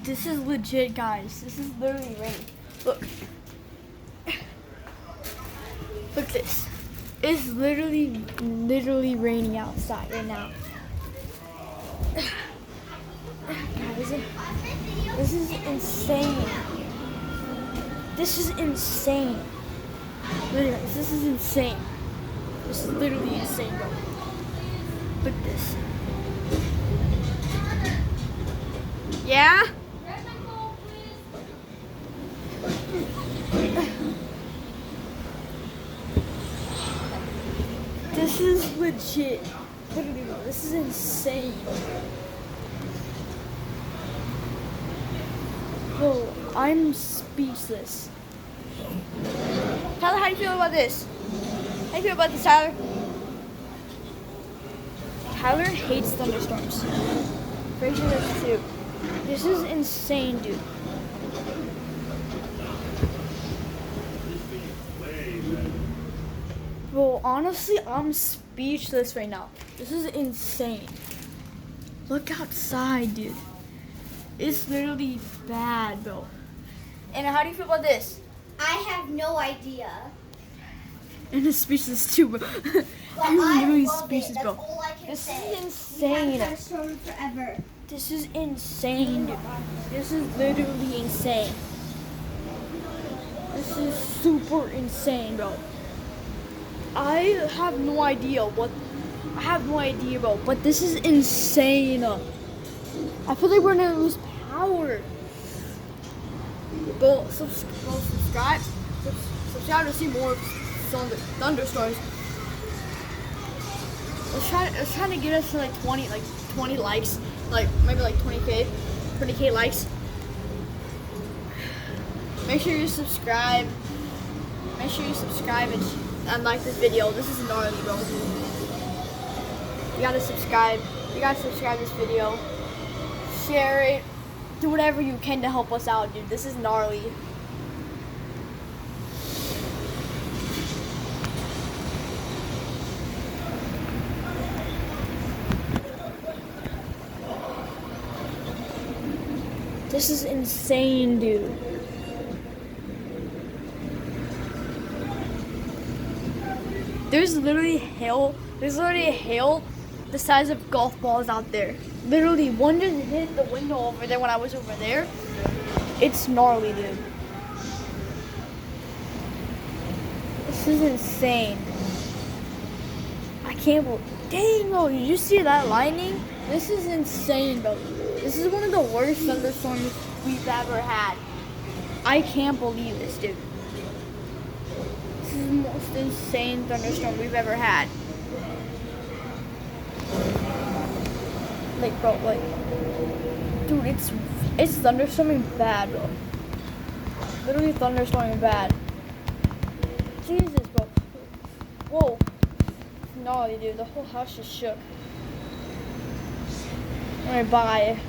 This is legit, guys. This is literally raining. Look. Look at this. It's literally raining outside right now. Guys, this is insane. This is insane. Literally, this is insane. This is literally insane, bro. Look at this. Yeah? This is legit. Literally, this is insane. Bro, I'm speechless. Tyler, how do you feel about this? How do you feel about this, Tyler? Tyler hates thunderstorms. Fraser does too. This is insane, dude. Bro, honestly, I'm speechless right now. This is insane. Look outside, dude. It's literally bad, bro. And how do you feel about this? I have no idea. And it's speechless too, bro. Well, I'm literally love speechless, it. bro. That's all I can This say. is insane. We have thunderstorm forever. This is insane, dude. This is literally insane. This is super insane, bro. I have no idea, bro. But this is insane. I feel like we're gonna lose power. Bro, subscribe to see more thunderstorms. Let's try to get us to like 20 likes, like maybe like 20k likes. Make sure you subscribe. And like this video. This is gnarly, bro. You gotta subscribe. This video. Share it. Do whatever you can to help us out, dude. This is gnarly. This is insane, dude. There's literally hail the size of golf balls out there. Literally, one just hit the window over there when I was over there. It's gnarly, dude. This is insane. I can't believe. Dang, bro, did you see that lightning? This is insane, bro. This is one of the worst thunderstorms we've ever had. I can't believe this, dude. This is the most insane thunderstorm we've ever had. Like, bro, like, dude, it's thunderstorming bad, bro. Literally thunderstorming bad. Jesus, bro. Whoa. Gnarly, dude. The whole house just shook. Alright, bye.